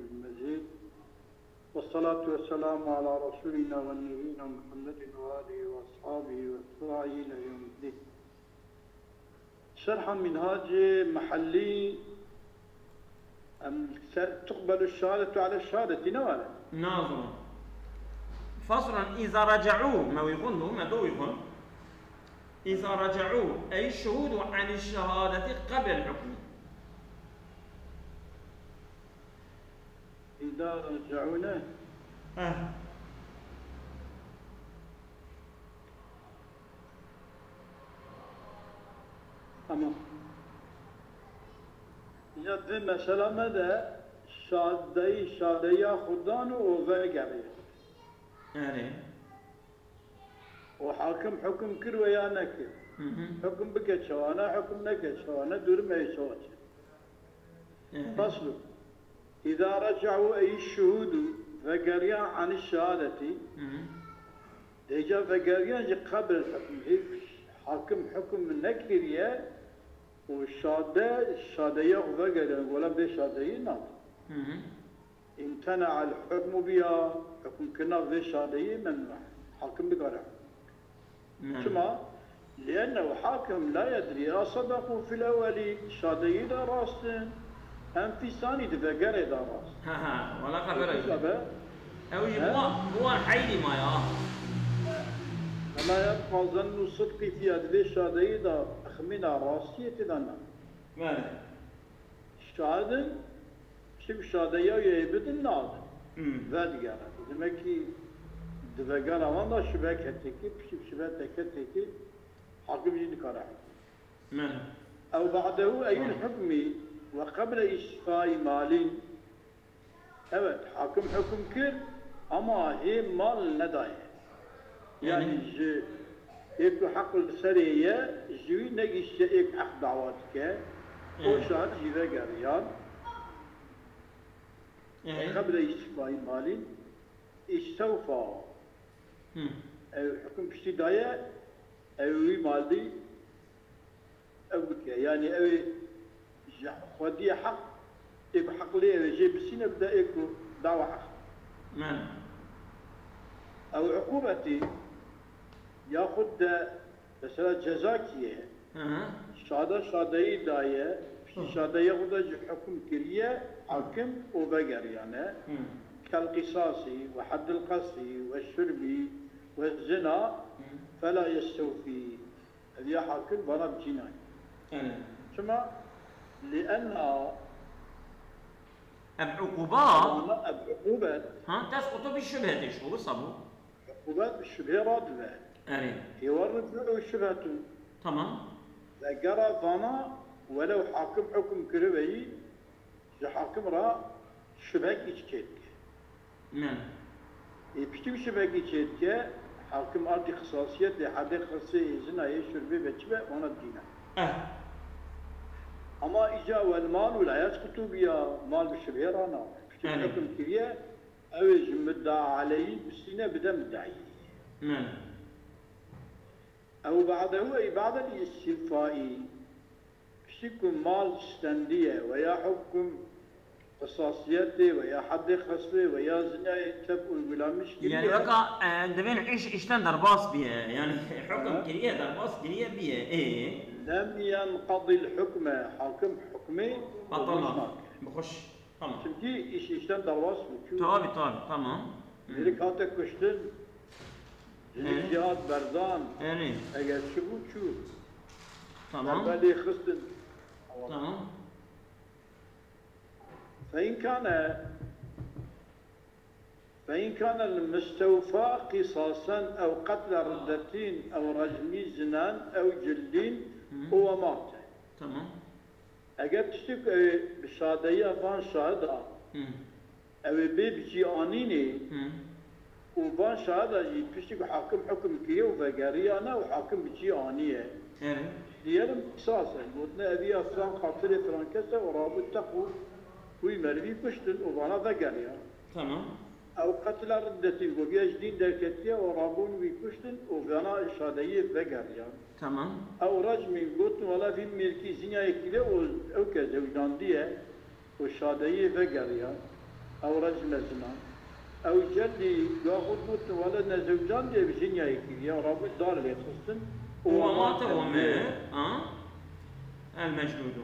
المجيد والصلاة والسلام على رسولنا ونبينا محمد وآله وأصحابه وأتباعه إلى يوم الدين. شرح منهاج محلي تقبل الشهادة على الشهادة نوالا ناظرا فصلا إذا رجعوا ما يغنوا ما دو يغن إذا رجعوا أي الشهود عن الشهادة قبل الحكم. إذا رجعونا أما إذا مثلا ماذا شادية خدان وفاقرية يعني وحاكم حكم كر ويا نكر حكم بك شوانا حكم نكر شوانا دور ما يسوات فصل إذا رجعوا أي الشهود فقريان عن الشهادة إجا فقريان قبل الحكم حاكم حكم النكرية والشهادة فقريان ولا بشهادة ناظر امتنع الحكم بها حكم كنا بشهادة ممنوع حاكم بقرع ثم لأنه حاكم لا يدري أصدقوا في الأول شهادة راستن هم في ثاني تفكر إذا راس. ولا خبر أو يبغى هو حيلي ما يا. أما يبقى ظن الصدق في هذه الشهادة أخمنا راسية تدنا. ماذا؟ الشهادة شوف الشهادة يبدو الناظر. فادي إذا كي تفكر وانا شباك هتكي بشوف شباك هتكي حاكم يجي كاره. ماذا؟ أو بعده أي الحكم وقبل إشفاء مال evet حاكم حكم كر أما هي مال نداي يعني يكو حق السرية جوي نجيش يك حق دعواتك وشان جيبه قريان قبل إشفاء مال استوفى أو حكم بشتداية أو مالي أو يعني أو خدي حق يكو حق ليه جيب السنة بدأ يكو دعوة حق نعم أو عقوبتي ياخد مثلا جزاكية شهادة داية شهادة ياخد حكم كريه حكم وبقر يعني كالقصاص وحد القصف والشرب والزنا فلا يستوفي هذا حاكم ولا بجناية ثم لأن العقوبات تسقط بالشبهة شو بصبو؟ عقوبات بالشبهة رادبة يورد له الشبهة تمام ذكر ظنا ولو حاكم حكم كربي حاكم را شبهة إشكالك نعم يبشتم شبهة إشكالك حاكم أرضي خصاصية لحد خصيصي زنا يشربي بجبه وانا الدينة أما إجا والمال ولا يسقط بيا مال بالشبهة رانا حكم كريه أو مدعى عليه بالسنة بدأ مدعي أو بعده أي بعد الاستيفاء بشكل مال استندية ويا حكم قصاصيته ويا حد خصله ويا زنا تبقى ولا مشكلة يعني بقى دبين إيش درباس بيه يعني حكم كريه درباس كريه بيه إيه لم ينقضي الحكم حاكم حكمه بطلنا بخش تمام شمتي إيشتن درباس بكو طابي تمام لذلك هاتا كشتن جهاد بردان اگر شو تمام بالي خستن تمام فإن كان المستوفى قصاصا أو قتل ردتين أو رجم زنان أو جلدين هو مات تمام اگر تشتك بشادية فان شهادة أو بيبجي آنيني وبان شهادة تشتك حاكم حكم كيه وفقاريانا وحاكم بجي آنية ديالهم قصاصا قلنا أبي أفران قاتل فران كسا ورابط تقو ويمربي كشتن وبانا فقاريا تمام أو قتل ردتين وبيا جديد دركتيا ورابون ويكشتن وبانا شهادية فقاريا تمام أو رجم قلت ولا في ملكي زنيا يكله أو كذا وداندية والشهادية فقاريا أو رجم زنا أو جدي ياخذ بوت ولدنا زوجان دي بجنيا يا رب دار اللي يخصن ومات ومات المجلود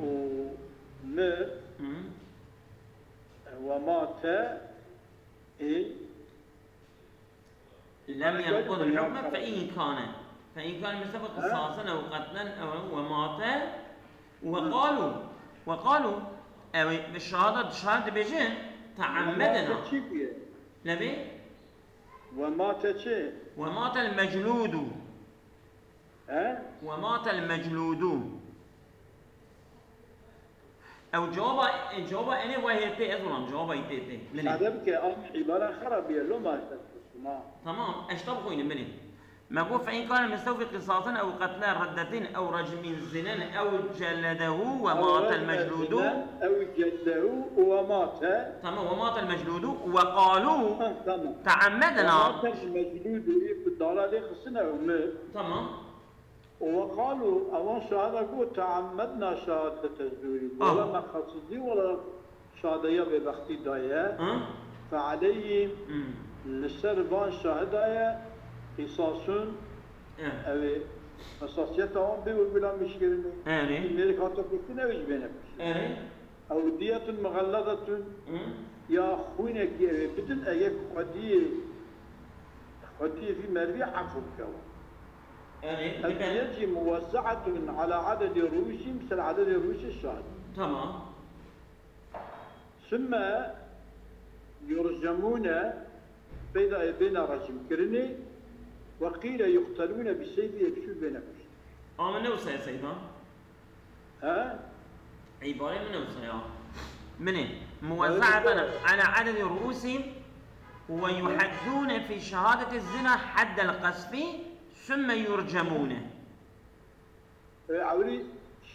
ومات لم ينقض الحكم فإن كان بسبب قصاصا أو قتلا أو ومات وقالوا الشهادة بيجي تعمدنا لبي ومات المجلود ومات المجلود او جوابا اني وهي تي اظلم جوابا يتي هذا بك عباره خرابيه لو ما تمام اشطب خوين مني ما قول فإن كان مستوفي قصاصا أو قتلا ردة أو رجم زنا أو جلده ومات المجلود أو جلده ومات تمام ومات المجلود وقالوا تعمدنا ومات المجلود في الضلال خصنا ومات تمام وقالوا أول شهادة قول تعمدنا شهادة الزور ولا ما خصدي ولا شهادة يبي بختي داية فعليه للسربان شهادة قصاص أو قصاصيتهم بلا مشكلة. ملك هاتفكين أو يجبينك. أو دية مغلظة يا خوينك بدن أيك قدية في مربي حقك. الدية موزعة على عدد الروش مثل عدد الروش الشهر. تمام. ثم يرجمون بين رجم كرني وقيل يقتلون بالسيف يكشف بينكم. من نوسى يا سيدنا؟ عبارة من نوسى يا منين؟ موزعة على عدد رؤوسهم ويحدون في شهادة الزنا حد القذف ثم يرجمون. عوري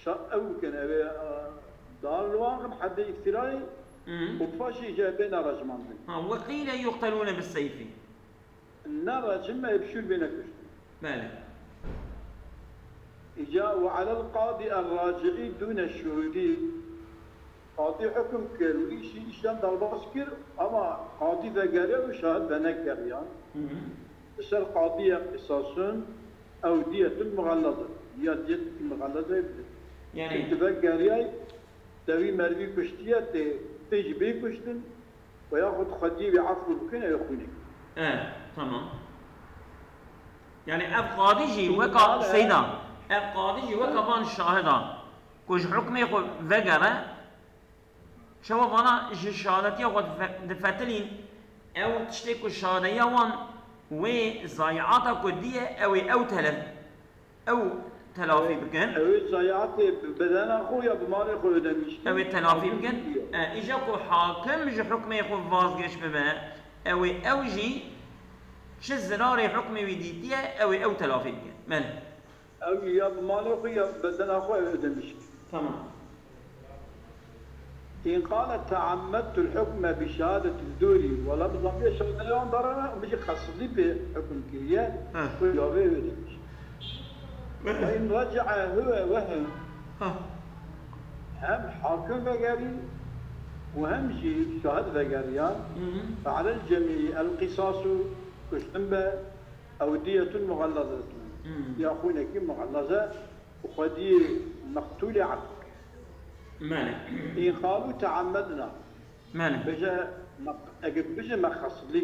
أو كان دار الواقع حد افتراي وفاشي جابين رجمان. وقيل يقتلون بالسيف. النار جمع يبشر بينك. بلى. إجا وعلى القاضي الراجعي دون الشهود. قاضي حكم كرولي شيء إشان دالباسكر أما قاضي ذا وشاهد بنكر يعني. بس القاضي قصاص أو دية مغلظة. دية مغلظة يعني. تبقى تبي مربي كشتية تجبي كشتن وياخذ خديبي عفو بكنا يخونك. تمام. يعني قاضي وكا سيدا قاضي وكا بان الشاهدة كوش حكم يقول ذكر شو بنا الشهادة ياخذ دفتلين أو تشتكي الشهادة يوان وزايعاتها كدية أو تلف أو تلافي بكن أو زايعاتي بدن أخويا بمال أخويا دمشق أو تلافي بكن إجاكو حاكم جو حكم يقول فازجش ببا أو جي شو الزراري حكمي وديتية أو تلافي بكن ماله أو يا بمال أخويا بدن أخويا دمشق تمام. إن قال تعمدت الحكم بشهادة الدوري ولا بضمية شهادة اليوم ضرنا وبيجي خصصي بحكم كيا ويابي ودمشق. وإن رجع هو وهم هم حاكم فقري وهم جي شهد فقريان فعلى الجميع القصاص كشتنبه أو دية مغلظة يأخونك مغلظة وخدي مقتول عبد مالك إن قالوا تعمدنا مالك بجا ما خص لي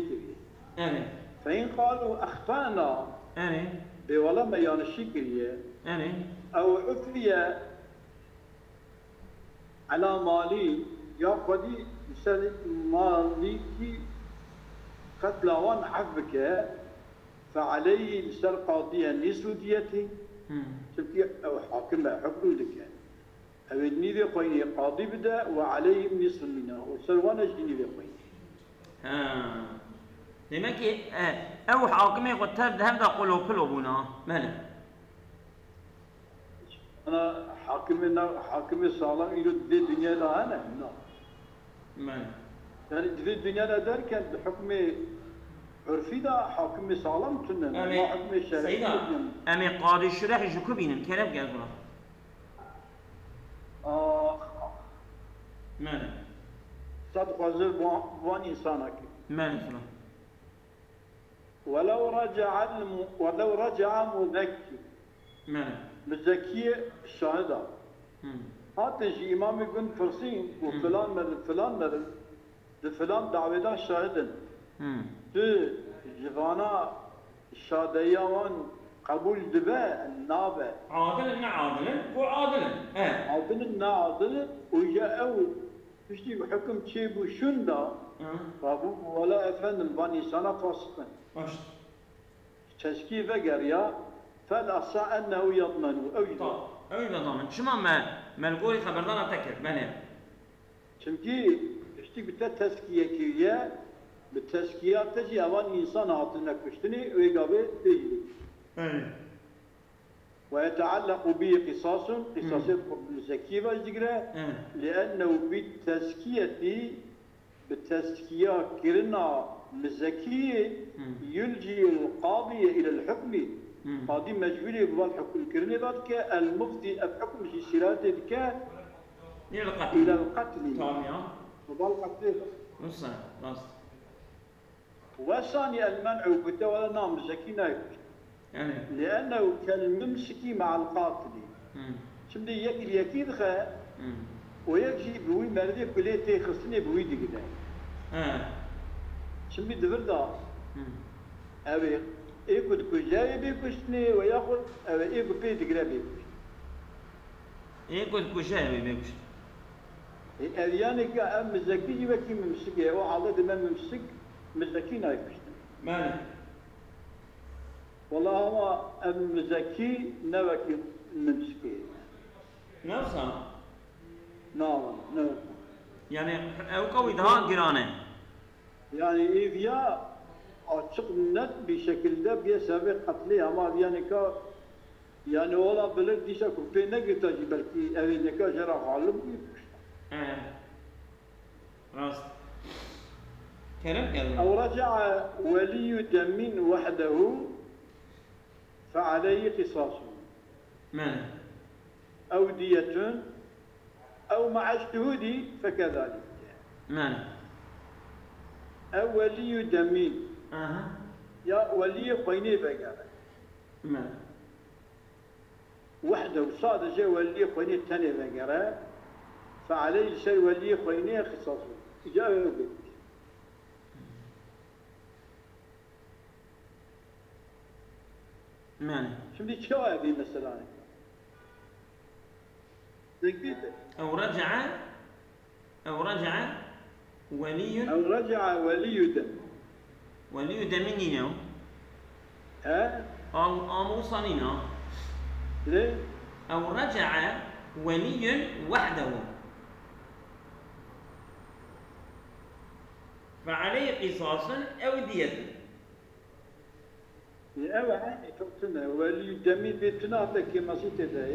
فإن قالوا أخطأنا بولا ما ينشكريه أو عفية على مالي يا خدي مثل مالك قتلوان عفك فعليه لسر قاضية نصف ديته تبكي أو حاكم حكم لك أو النيذي قويني قاضي بدا وعليه نصف منه وسلوانا جديني قويني لماك أو حاكمي قد تبدأ هذا قلوبنا ماله أنا حاكمي صالح يرد دي الدنيا لا أنا ماله يعني دي الدنيا لا دار كان بحكم عرفي دا حاكمي صالح تنن ما حكمي شرعي أمي قاضي الشرح جكوبين الكلام جازونا ماله صدق وزر بوان إنسانك مالي فلان ولو رجع مذكي مالي مزكي الشاهدة هات يجي إمام يقول فرسين وفلان مرد فلان دعوة شاهدا جفانا الشاديان قبول دبا النابة عادل عادل وعادل عادل عادل وجاءوا تشتي بحكم تشيب وشندا ولا أفهم بني سنة فاسقا تشكي فقريا فالأصح أنه يضمن أو يضمن شو ما القولي خبردار تكر بني شمكي تشتي بالتزكية كيا بالتزكية تجي أوان إنسان عاطلنا كشتني ويقابل تجي ويتعلق به قصاص الزكية والذكرى لأنه بالتزكية كرنا الزكية يلجي القاضي إلى الحكم قاضي مجبوري بالحكم الكرني ذلك المفتي بحكم سيراتك إلى القتل وبالقتل نص والثاني المنع ولا نام الزكية يعني لأنه كالممسكي مع القاتل شمدي يكل يكيد خا ويجي بوي مردي كليتي خصني بوي دقيقة شمدي دبردا أبي إيكود كجاي بيكشني ويأخذ أبي إيكود بي دقيقة بيكش إيكود كجاي بيكش يعني كأم مزكي جبكي ممسكي أو عضد ما ممسك مزكي نايكش مالك والله هو المزكي نبكي الممسكي نفسها نعم يعني أو قوي ده جيرانه يعني إذا أشق النت بشكل ده بيسابق قتلي أما يعني ولا بلد ديشا كوبي نجتا بلكي أبي نكا جرى غالب راس كلام يلا أو رجع ولي دم وحده فعليه قصاص مال أو دية أو مع الشهود فكذلك مال أو ولي دم يا ولي قيني بقى مال وحده صاد جاء ولي قيني الثاني بقى فعليه شيء ولي قيني قصاص جاء ماني شو بدي تشوى بي مثلا أو رجع ولي دم منينو أمو صنينا ليه؟ أو رجع ولي وحده فعليه قصاص أو دية أو عادي تقتلنا ولي دمي بيتنا لك ما صيت ده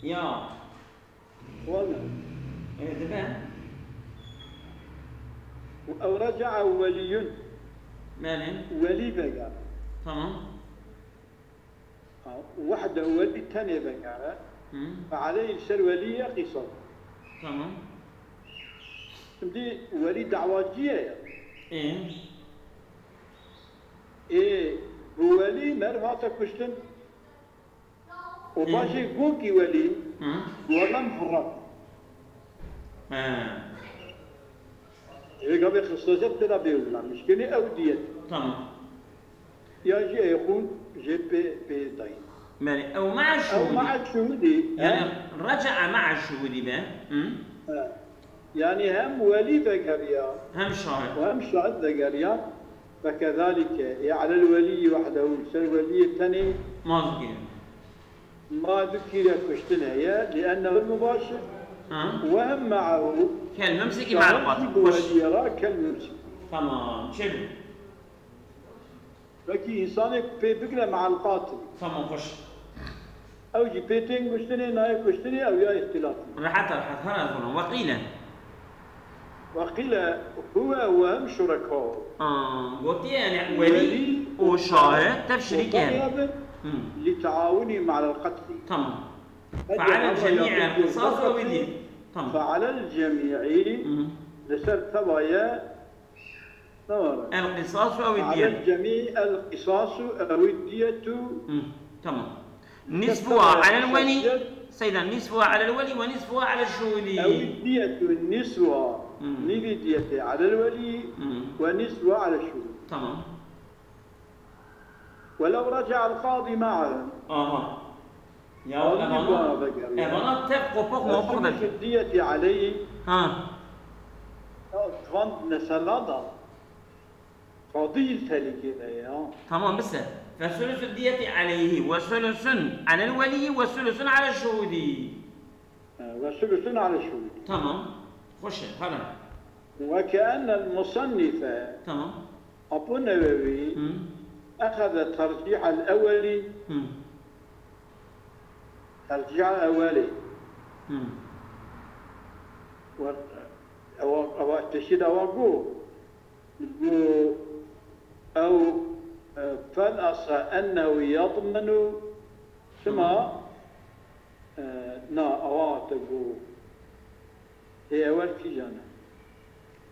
يا والله إيه ده أو رجع ولي مالين ولي بقى تمام وحده ولي الثاني بقى فعليه يصير ولي قصاص تمام تمدي ولي دعواتية إيه ولي مرفعة كشتن وباشي قوكي ولي ولا مفرط قبل خصوصات ترى بيولا مشكلة أو ديت تمام يا جي يكون جي بي داين مالي أو مع الشهود أو مع الشهود يعني رجع مع الشهود به يعني هم ولي ذكريا هم شاهد وهم شاهد ذكريا فكذلك على الولي وحده الولي الثاني ما ذكر كشتنا لأنه المباشر وهم معه كالممسك مع القاتل ولي كالممسك تمام شنو فكي إنسانك في بقرة مع القاتل تمام خش أو جي بيتين كشتني ناي كشتني أو يا اختلاف رحت هنا وقيل هو وهم شركاء قلت يعني ولي وشاهد تبشريكين لتعاونهم على القتل تمام فعلى الجميع القصاص والدين فعلى الجميع لسر ثوايا القصاص أو على الدية. الجميع القصاص أو الدية. تمام. نصفها على الولي سيدا، نصفها على الولي ونصفها على الشهود. أو الدية نصفها نيجي دية على الولي ونصفها على الشهود. تمام. ولو رجع القاضي معهم. يا أبانا تبقى فوق موقع في الدية عليه. فند نسلادا قاضي الثالث كذا يا. تمام بس فثلث الدية عليه وثلث على الولي وثلث على الشهود. وثلث على الشهود. تمام. خش هلا. وكأن المصنف تمام أبو النووي أخذ ترجيح الأولي. ترجيح الأولي. أو تشيد أوقو أو فالأصل أنه يضمن ثم أواتقو هي أول في جانا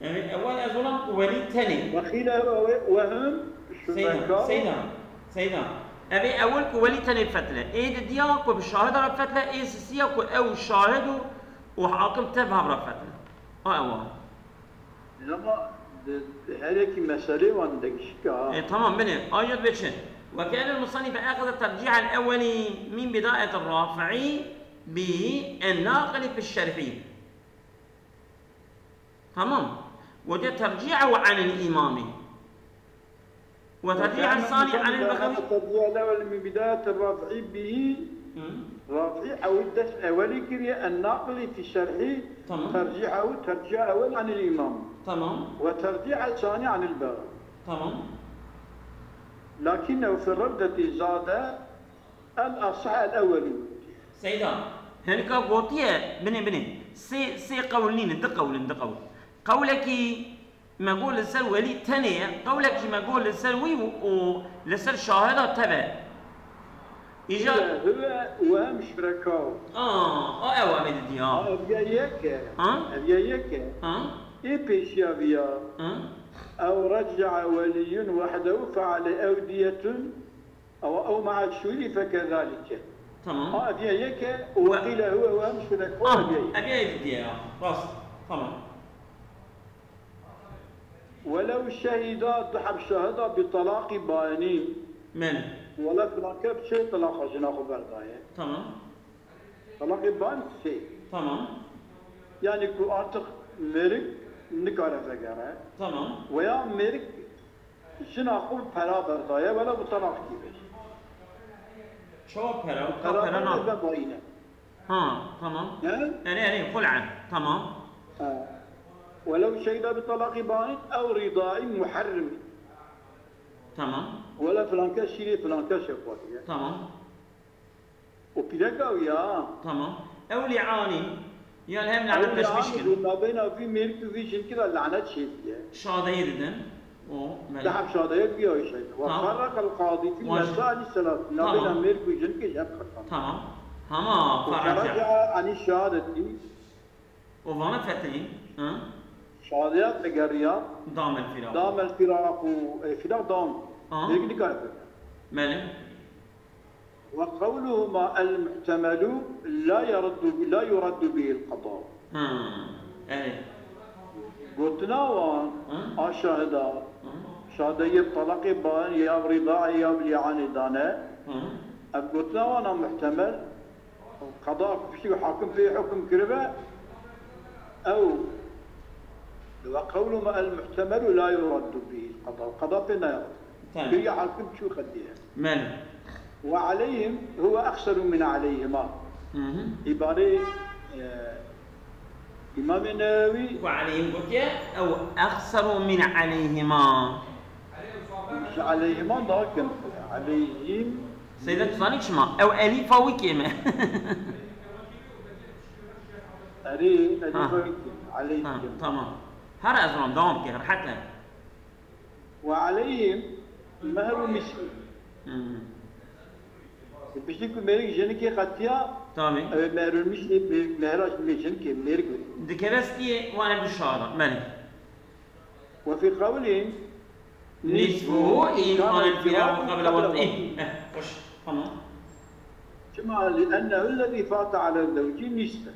يعني أول أظلم ولي تاني وخيله وهم سيدا أبي أول كولي تاني فتلة إيه دياك وبالشاهد على فتلة إيه سياق أو الشاهد وحاكم تفهم على فتلة أول لما هذيك مسألة وعندك شكا. تمام بني أجد بتشن. وكان المصنف أخذ الترجيح الأولي من بداية الرافعي بالناقل في الشرحي. تمام. وده ترجيعه عن الإمام. وترجيع الثاني عن البخاري. الترجيح الأول من بداية الرافعي به رافعي أو الدرس الأولي كريه الناقل في الشرحي. ترجيحه ترجيع أول عن الإمام. تمام. وترجيع الثاني عن الباب. تمام. لكنه في الردة زاد الأصح الأولي. سيدا هناك قوتية بني سي قولين دقول قولك ما قول للسلوي تانية قولك ما قول للسلوي ولسر شاهدة تبع إجا هو وهم شركاو. أيوة بدي أبيك إيه بيشيا بيا أو رجع ولي وحده فعل أودية أو مع الشولي فكذلك. تمام. أبيك وقيل هو وهم شركاو. أبيك بدي راس. تمام. ولو شهدا ضحب شهدا بطلاق باني. من؟ ولا فلانك بشيء طلاق جنا خبر داية. تمام. طلاق بان شيء. تمام. يعني كو أعتق مرق نكارة فجرة. تمام. ويا مرق جنا خب فلا برداية ولا بطلاق كيفش. شو فلا نعم. تمام. يعني خلعة. تمام. ولو شهد بطلاق بان أو رضاء محرم. تمام. ولا فلانكا شيري فلانكا شفواتية. تمام. وبيدك ويا. تمام. أو لعاني يعني هم لعنة تشبيشكن. ما بين في ميرك في شن كذا لعنة شيء. شادية دن. دحب شادية فيها شيء. وفرق القاضي في المسائل الثلاث. ما بين ميرك في شن كذا. تمام. هما فرجع عن الشهادة. وفانا فتلين. شهادة تجارية. دام الفراق. دام الفراق وفراق دام. يقدر يكافئ. ماله. وقولهما المحتمل لا يرد به القضاء. قلتنا وان الشهادة شهادة طلاق بان يا رضاع يا بليعان دانا. قلتنا وانا محتمل قضاء في حاكم في حكم كربة أو وقولهما المحتمل لا يرد به القضاء. القضاء بنا يرد. في حاكم شو خديها. ماله. وعليهم هو أخسر من عليهما. عبارة إمام النووي. وعليهم قلت أو أخسر من عليهما. مش عليهما ضاكم عليهم. سيدة تصانيك شما أو أليفا وكيما. أليفا وكيما عليهم. تمام. هذا أزرم دوام كهر حتى. وعليهم مهر مسكين. بيجيكم مالك جنكي قتيا تمام مهرون مش مهراج ميشن كي ميرجو دكرستي وانا بالشارع مالي وفي قولهم نصفه إن كان الفراق قبل وطئه وش تمام كما لأنه الذي فات على الزوج نصفه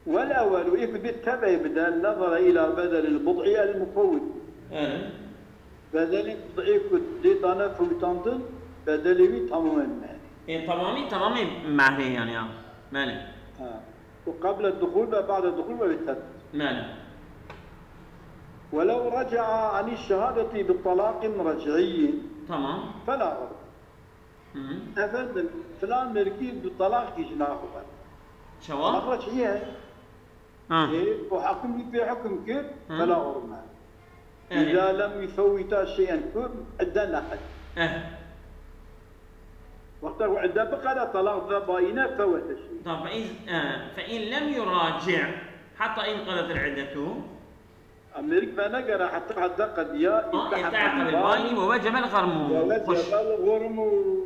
والأول بالتبع بدأ النظر إلى بدل البضع المفوت بدل البضع كنت أنا فوتانتن بدل تماما مهري تمامي مهري يعني مالي وقبل الدخول وبعد الدخول وبالتبع مالي ولو رجع عن الشهادة بطلاق رجعي تمام فلا غرض أفضل فلان مركي بطلاق يجناخه شو؟ رجعية وحكم في حكم كيف فلا غرض إذا لم يفوت شيئا كيف عدنا حد وقته عدة بقى طلاق ذا باينة فوت الشيء طب فإن لم يراجع حتى إن قضت العدة أمريكا فنقرأ حتى قد يا تعقل الباين ووجب الغرم ووجب الغرم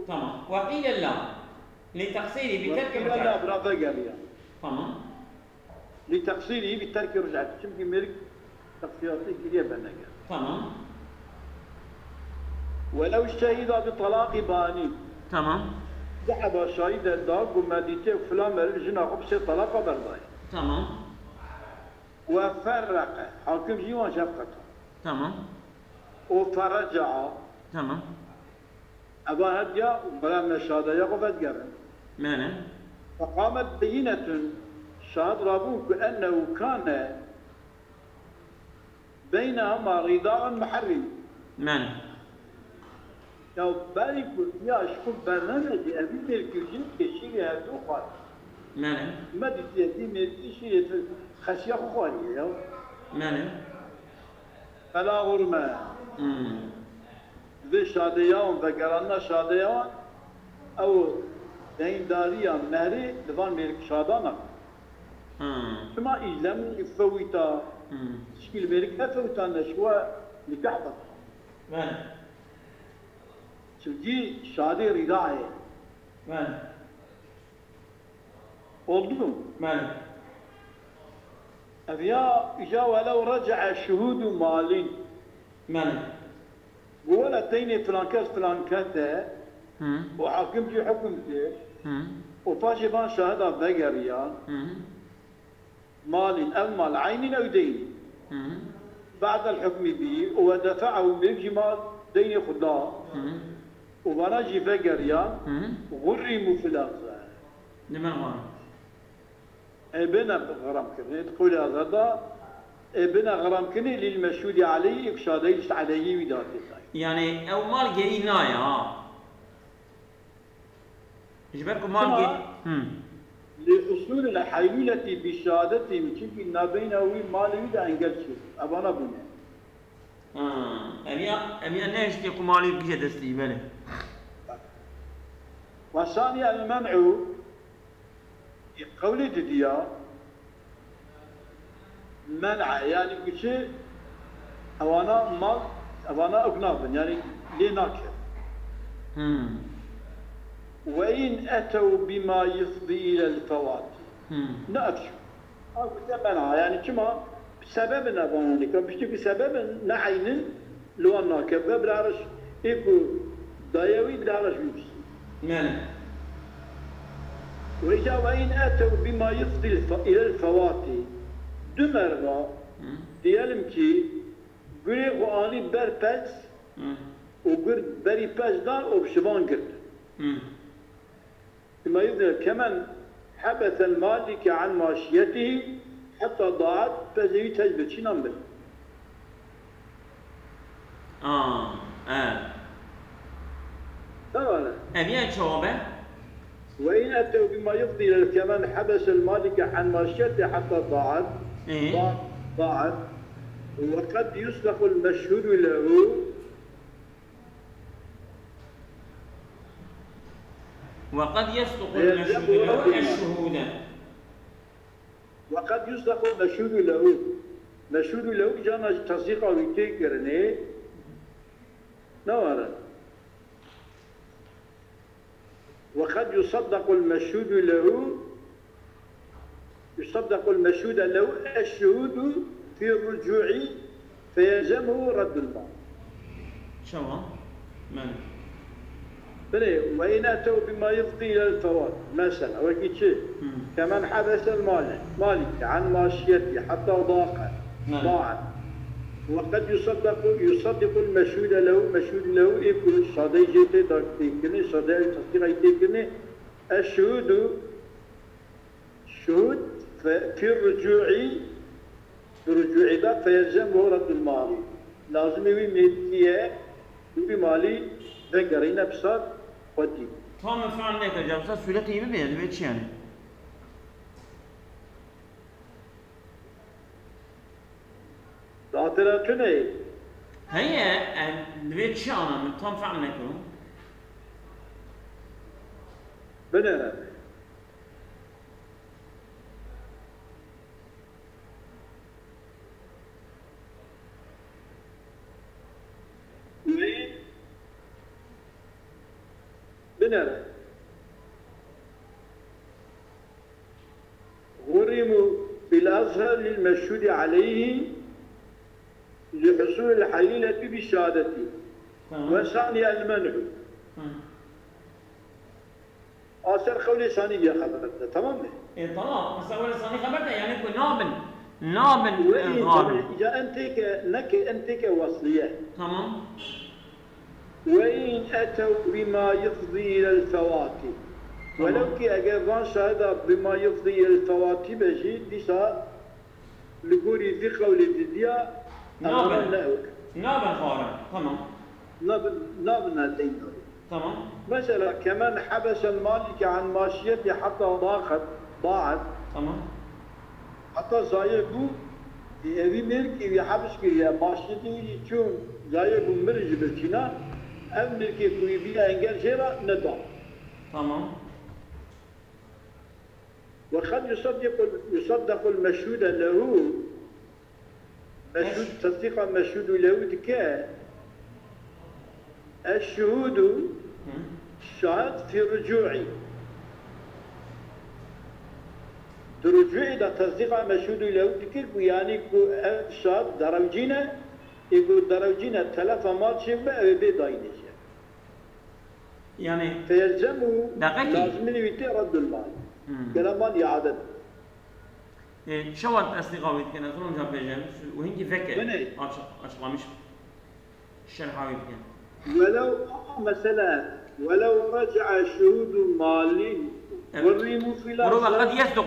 تمام وقيل لا لتقصيره بترك الرجعة لا برافو قال تمام لتقصيره بترك الرجعة شمك أمريكا تقصيراتي كذا بنقرأ تمام ولو شهد بطلاق باني تمام ذهب شاهد الدار وماديته فلان مرجنا خبص طلاق برضاي تمام وفرق حاكم جيوان شفقته تمام وفرجع تمام أبا هديا وبلا من الشهادة يقفت قرن معنى فقامت بينة شهد رابوك أنه كان بينهما رضاء محرم معنى لو بالك يا شوف برنامج أبي بالكوجين كشيء هذا خالص معنى ما تدي ميتي شيء خشية خوالي يا معنى فلا غرمة ذي شاديان ذكرنا شاديان أو دين داريا مهري دفان ملك شادانا ثم إلهم يفوتا شكل ملك أفوتا نشوى لكحبة معنى شدي شادي رضاعي معنى oldu معنى أبيا إجا ولو رجع شهود مالين معنى ولا تيني فلانكات وحاكم في حكمته وفاشي بان شهادة بقريان مال أو مال عين أو دين بعد الحكم به ودفعه بيجي مال دين خدا وبناجي بقريان غرموا في الأغزال لمن غرم؟ ابن غرام كني تقول هذا ابن غرام كني للمشهود عليه يكشاديش عليه وداتي يعني أو مال جري نايا يجبركم مال جري لحصول الحيلولة بشهادته يمكن أن بينه مال يد أنجل شيء أبانا بنا أبي أنا أشتي مالي بيجي دستي بله والثاني المنع قولي دديا منع يعني كل شيء أوانا مال أوانا أقناب يعني لناكر وإن أتوا بما يفضي إلى الفوات نأكشف أو منع يعني كما بسبب أوانا لك بشتي بسبب نعين لو ناكر بلارش إيكو دايوي بلارش بيبس ماله وإذا وإن أتوا بما يفضي إلى الفوات دمرنا diyelim ki gure o ani berpez o gür beri pezdan o şivan gird. بما يفضل كمن حبس المالك عن ماشيته حتى ضاعت فزي تجبد شي نمبر تمام أبي جوابه وإن أتوا بما يفضي كمن حبس المالك عن ماشيته حتى ضاعت ضاعت وقد يصدق المشهود له وقد يصدق المشهود له الشهود وقد يصدق المشهود له مشهود له جانا تصديق أو يتكرني نوارا وقد يصدق المشهود له الشهود في الرجوع فيلزمه رد المال. شو؟ من؟ وإن أتوا بما يفضي إلى الفوات مثلا وكيتشي كمن حبس المالك عن ماشيته حتى ضاعت وقد يصدق المشهود له يكون صدي جيتي تكني صدي تصديق يتكني الشهود في الرجوع ذا فيلزمه رد المال. لازم يبي ملكية يبي مالي ذكرينا بصاد ودي. تمام فعلا ليك جابسات سولتي يبي بيت يعني. لا ترى كني. هي بيت شأنا تمام فعلا ليكم. بنا. غرموا بالأزهر للمشهود عليه لحصول الحليلة بشهادته وثاني المنع. آخر قولي ثاني خبرته تمام؟ إيه تمام بس أول ثاني خبرته يعني يكون نابن غالب. إذا أنت كوصلية تمام. وإن أتوا بما يفضي إلى الفوات ولو كي أجابان هذا بما يفضي إلى الفوات بجي ديسا لقولي في قول الدنيا نابن خارج. تمام. نابن هاتين. تمام. مثلا كمن حبس المالك عن ماشيته حتى ضاعت. تمام. حتى زايبو يبي ملكي يحبس كي ماشيته يشون زايبو مرج بالكنا أم ملكي كوي بيها إنجل شيرا ندع. تمام. وقد يصدق المشهود له تصديق المشهود له دكا الشهود الشهاد في رجوعي إذا تصديق المشهود له دكا يعني الشهاد دروجينا تلف مال شبه بداينش يعني فيلزمه لازم يتي رد المال كلامان إعادة. شو أصدقائي كنا ثرون جاب بيجان وهنجي فكر أشغل مش الشرحاوي كان ولو رجع الشهود مالي وريمو في الأرض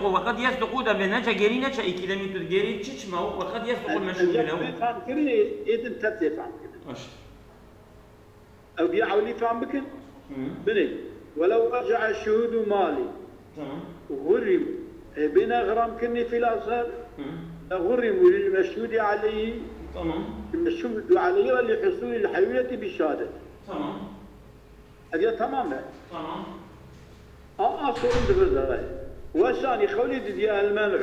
وقد يصدقوا ده بنجا جري نجا إكيد ميتود جري تشمو وقد يصدق المشهود له. فهم كري إذن تبتي فهم كده. أو بيعولي فهم بكن. بني ولو رجع الشهود مالي. غرم بنا غرام كني في الأزهر غرموا للمشهود عليه. تمام. المشهود عليه لحصول الحيوية بشهادة. تمام. هذه تمام. تمام. أصلاً دبزة. وثاني خولي دي المنع.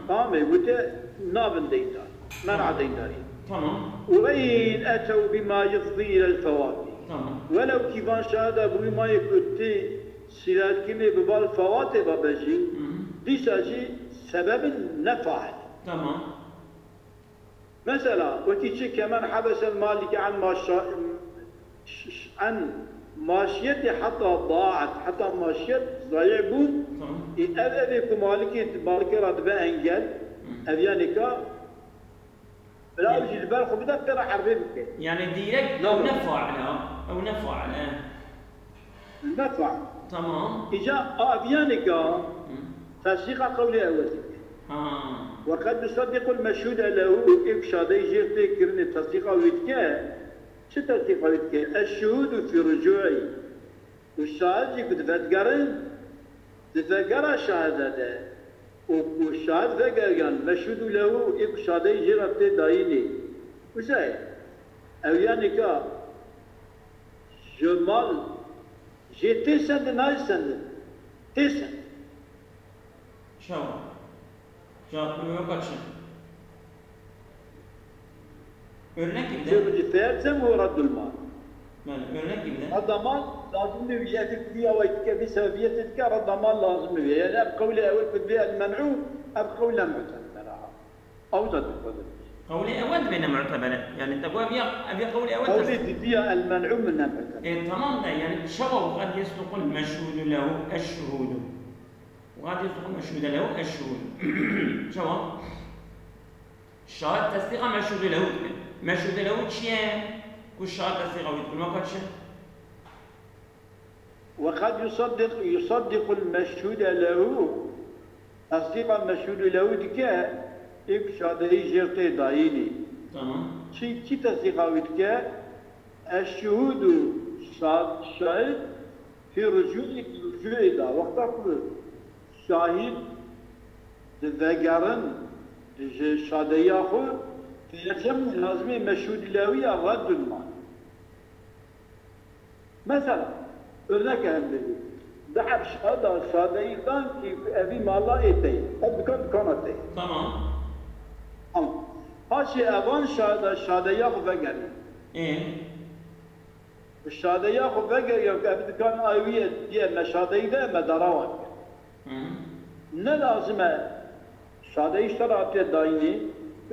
تمام. قلت نابن دينار منع ديناري. تمام. وإن أتوا بما يفضي إلى الفوات. تمام. ولو كيفان شهادة بما يكتي سيرات كمي ببال فوات بابجي دي ساجي سبب نفع. تمام. مثلا وكيتشي كمان حبس المالك عن ماشيته حتى ضاعت حتى ماشيت ضيعبون إن أبيكم مالك رد انجل أبيانك لا وجد البال خبدا ترى حربين يعني ديركت أو نفع على نفع. تمام. إجا أبيانك تصديق قولي أولك. وقد يصدق المشهود له إبشادي جيرتي كرني تصديق أولك. شو تصديق أولك؟ الشهود في رجوعي والشاهد يقول تذكر شهادته والشاهد ذكر مشهود له إبشادي جيرتي دايني وزاي أبيانك جمال جيتي سند ناي سند تسند شو جات من وقت شو örnek gibi de فيلزم هو رد المال örnek gibi de هذا مال لازم يأتي فيها ويتكفي سببية تذكار الضمان لازم فيها يعني بقولي أول في البيئة المنعو بقول لا معتبر أو ضد قولي أول بين معتبرة يعني أنت تقول أبي قولي أول قولي البيئة المنعو من معتبر إيه تمام ده يعني شبه قد يصدق المشهود له الشهود وقد يصدق المشهود له الشهود شبه الشاهد تصديق مشهود له مشهود له شيء كل شاهد تصديق كل ما قد شيء وقد يصدق المشهود له تصديق المشهود له دكا شهادة جرتي دايني تمام شي تصديق دكا الشهود شاهد في رجوع دا وقت شاهد ذكرن شهادة ياخذ فيلزم لازم مشهود له رد المال مثلا örnek elde daha şadaydan ki evi malla etey. Dükkan etey. Tamam. Ama haşi evan şadaya ve geliyor. Şadaya ve geliyor ki evi dükkan aviye diye meşadeyi de medara var. Ne lazım şadayı iştaratı dayını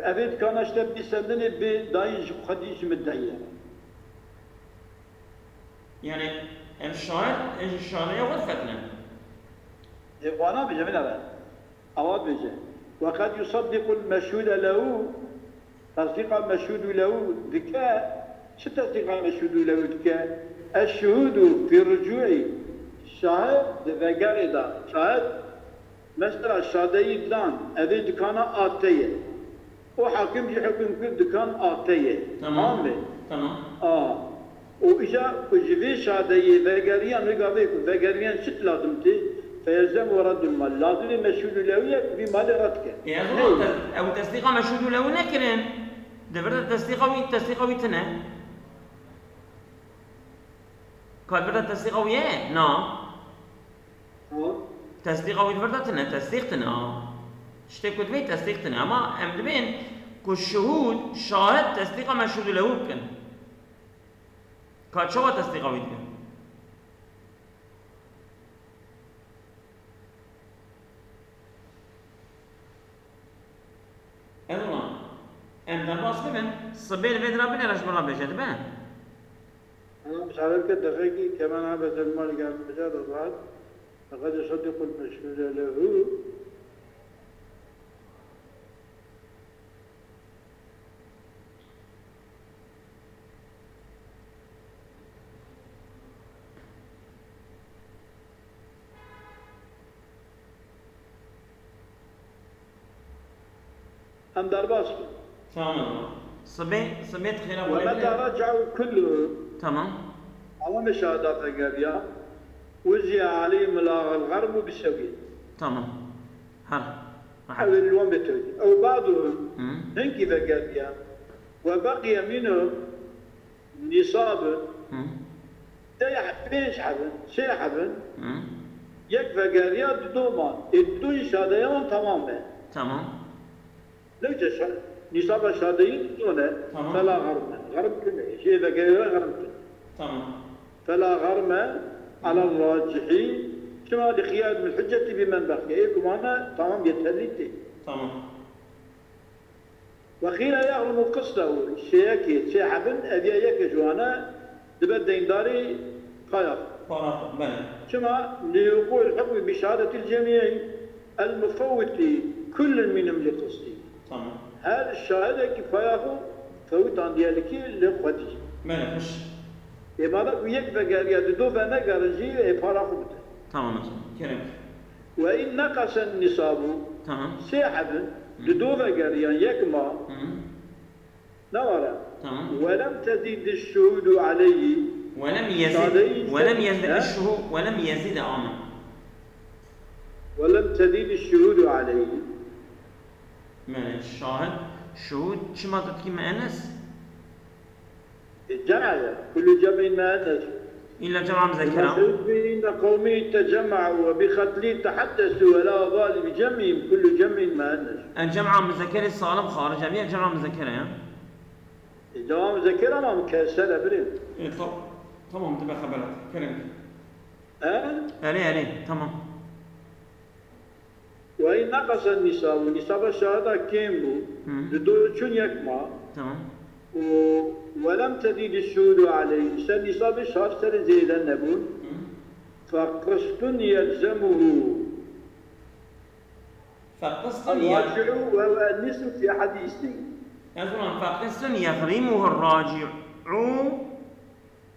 evi dükkan işte bir sendeni bir dayın hadis müddeyye. Yani الشاهد الشهادة غرفتنا. وأنا بيجي من هذا. أواد بيجي. وقد يصدق المشهود له تصديق المشهود له ذكاء. شو تصديق المشهود له ذكاء؟ الشهود في رجوع شاهد ذكاء شاهد مثلا الشهادة يدلان أبي دكانة آتية. وحاكم يحكم كل دكان آتية. تمام. تمام. وإذا أجبي شهادة وقاليان وقاليان شت لازم تي فيلزم ورد المال لازم مشهود له بمال ردك. يعني أو تصديق مشهود له نكرم دبرت تصديقوي تنا قال برد تصديقوي نعم تصديقوي دبرت تنا تصديقتنا اشتكت بيه تصديقتنا أما أمد بين كل شهود شاهد تصديق مشهود له كن كات شو تصديق ويدك؟ الله أنت باص بمن صبيل بيد ربنا ليش برا بيجت بين؟ أنا مش عارف كده فيكي كمان عبد المال قال بجد بعد فقد يصدق المشهود له أم درباس تمام صبيت خلاف ومتى رجعوا كلهم تمام عوام الشهادات القرية وزع عليهم الغرب بالسوية تمام أو اليوم بتوجي أو بعضهم هنك القرية وبقي منهم نصاب سيحبن يكفى قرية دومان الدون شهادة تمام ليش نصاب الشهادين دونه فلا غرم غرم كله شيء إذا قال غرم تمام فلا غرم على الراجحين كما لخيار من الحجة بمن بقي إيكم أنا تمام يتهليتي تمام وخير يغرم قصده شيء حبن أبي يكجوانا دبدين داري خيار كما لوقوع الحكم بشهادة الجميع المفوت كل منهم لقصده تمام هذا الشهادة كفاية فوت عن ديالك لخوتي ما نفش إمارة ويكفى قال يا دو فانا قرنجي إفارة خبته تمام كريم وإن نقص النصاب تمام سيحبا دو قال يكما نورا ولم تزيد الشهود عليه ولم يزد الشهود ولم يزيد عاما ولم تزيد الشهود عليه من الشاهد شهود شما تتكي مأنس؟ الجمع كل جمع مأنس إلا جمع مذكرة إن قومي تجمعوا وبختلي تحدثوا ولا أبالي بجمعهم كل جمع مأنس الجمع مذكر الصالم خارج جميع جمع مذكرة الجمع مذكرة ما مكسرة بريم تمام تبقى خبرت كلمك. ألي تمام. وإن نقص النصاب ونصاب الشهادة كامل بدون شن يكما تمام. ولم تزيد الشهود عليه نصاب الشهادة سر زيدا نبون فقسط يلزمه الراجع وهو النصف في أحد اثنين. يعني فقسط يغرمه الراجع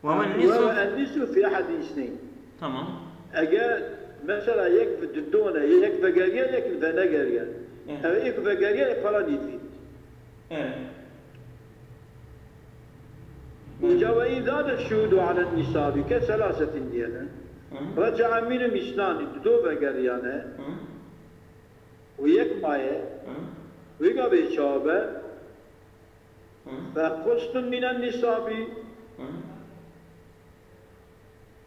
وهو النصف في أحد اثنين. تمام. أجا مثلا يكفي الدونة يكفي جارية يكفي جارية أو يكفي جارية يقرأ يفيد. وجاء إذا الشهود على النصاب كثلاثة ديانا رجع منهم اثنان دوبا جاريانا ويكماية ويقع بشابة فقسط من النصاب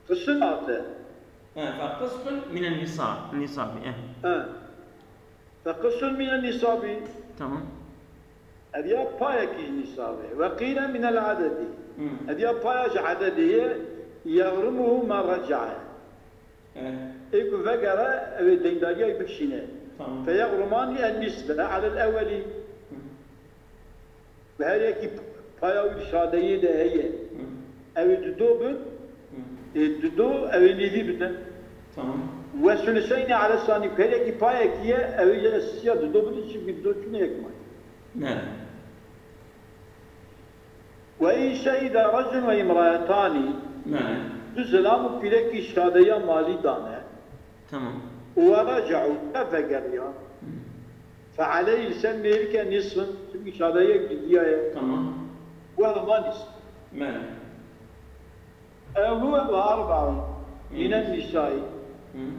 في الصلاة. فقسط من النصاب فقسط من النصاب. تمام. أبيا بايك النصاب وقيل من العدد. أبيا بايك عددية يغرمه ما رجع. إيكو فقرة أبي دينداريا يبكشينه. فيغرمان النسبة على الأولي. وهي كي بايك الشادية ده هي. أبي تدوبن تدو أبي نذي بدن. تمام. وثلثين على الثاني كهذا كي بايك هي أبي جالسيا تدوبن شو بدو شنو يكمل. نعم. وإن شهد رجل وامرأتان. نعم. تزلام في لك الشادية مالي دانا. تمام. ورجعوا تفقريا فعليه يسمي لك نصف تبقي شادية جدية. تمام. وهو نصف. نعم. هو وأربع من النساء.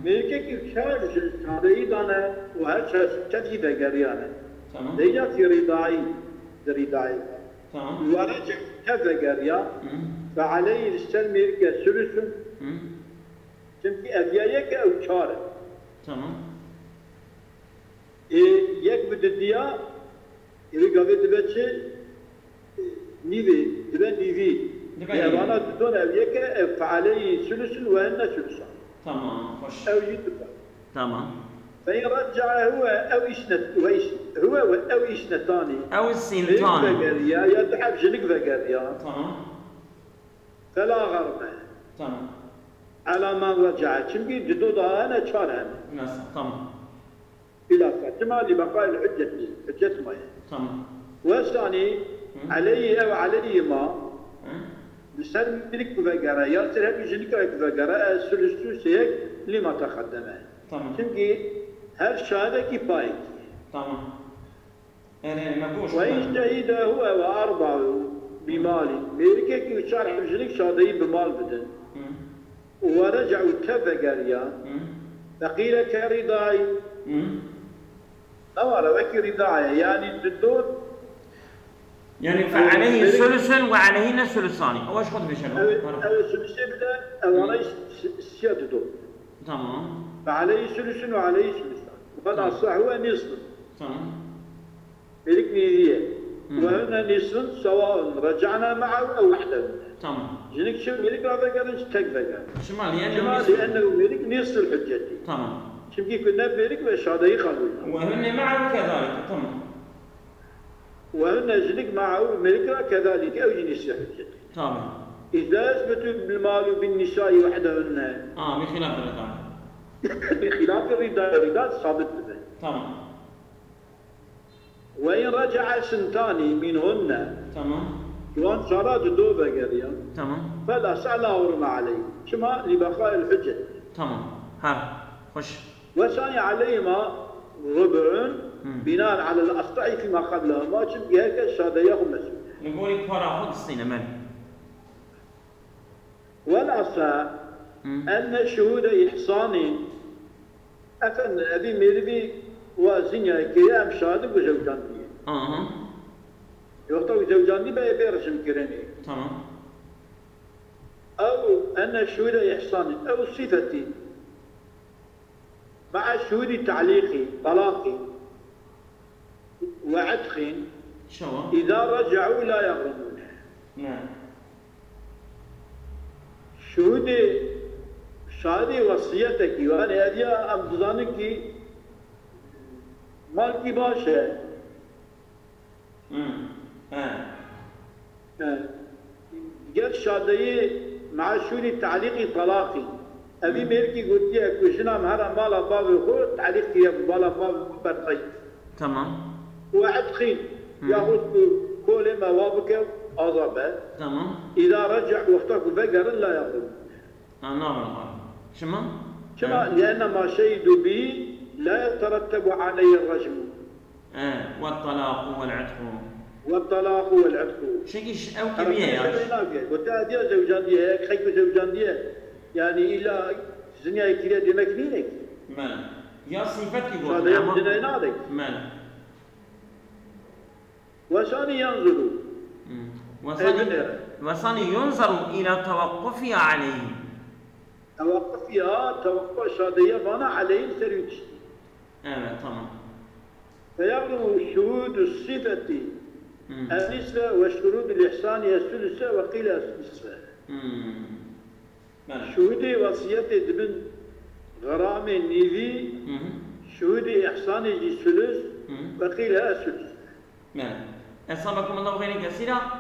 ملكك خارج الشادية دانا وهذا تجي فقريانا. تمام. ديجا في رضاعي. تمام. ورجع تفقريا فعليه يسمي لك ثلث. تمكي أبيايك أو شارع. تمام. يك بدديا يبي قبل تبتشي نيفي تبان نيفي. يا تدون أبياك فعليه ثلث وأنا ثلث. تمام. خوش. أو يتبع. تمام. فإن رجع هو أو إشنتاني. أو السنتاني. يا تحب جنك فقريا. تمام. فلا غرمة. تمام. على ما رجع تمكي جدودها أنا شارع. نعم. تمام. إلى فتما لبقاء الحجة ما. تمام. والثاني عليه أو عليه ما. بسبب ملك فقرة يصير هذا جنك فقرة الثلث سيك لما تقدمه. تمام. تمكي هالشهادة كفاية. تمام. يعني ما بوش. وإن شهد هو وأربعة بمالي ملكك يشارع جنك شهادة بمال بدن. ورجعوا تفقريا فقيل كرضاعي. أو على وكي رضاعي يعني الدور. يعني فعليه ثلث وعليهن ثلثان. أو ايش خذ بشنو؟ أو ثلث بدأ أو عليه سيادة دور. تمام. فعليه ثلث وعليه ثلثان. وقال الصح هو نصف. تمام. ملك نيدية. وهنا نصف سواء رجعنا معه أو وحده. تمام. جنك شو ملك رافع قرنش تكفى. شمال لأنه ملك نصف الحجة. تمام. شمكي كنا ملك والشهادة يخلونا. وهن معه كذلك. تمام. وهن جنك معه ملك كذلك أو جنس الحجة. تمام. إذا أثبتوا بالمال وبالنساء وحدهن. بخلاف الرضاعة. بخلاف الرضاعة ثابت به. تمام. وإن رجع سنتان منهن. تمام. وان صارت دوبة قرية. تمام. فلا سأل أورم عليه. شما لبقاء الحجة. تمام. ها خش. وثاني عليهما ربع بناء على الأخطاء فيما قبلها ما تبقى هيك الشهادة يغمس. نقول لك فرا خذ السنة من. والأصح أن شهود إحصان أفن أبي ميربي وزنيا كيام شهادة وزوجان دي. يوقتو زوجان دي بقى رسم كرني. تمام. أو أن شهود إحصان أو صفتي مع شهود تعليقي طلاقي وعتق إذا رجعوا لا يغرمون. نعم. شهود شادي وصيتك وانا اديا ام دزانك مالكي باشه قال شادي مع شوني تعليقي طلاقي ابي ميركي قلت لك وجنا مهر مالا باب خو تعليقي يا بالا باب برقي تمام وعتقين ياخذ كل ما وابك اضربه تمام اذا رجع وقتك بقر لا ياخذ نعم شما لان ما شهدوا به لا يترتب عليه الرجم والطلاق والعتق شكيش او كبير يعني وتادي زوجانديه خيك زوجانديه يعني الى زنيا كده دمك مينك مال يا صفتك يقول هذا يمدنا ينادك مال وثاني ينظر وثاني ينظر الى توقفها عليه توقف شادية فانا عليه سريتش تمام فيغلب شهود الصفة النسبة وشهود الإحسان الثلثة وقيل النسبة شهود وصية ابن غرام النيفي شهود إحسان الثلث وقيل الثلث أصابكم الله خيرا كثيرا.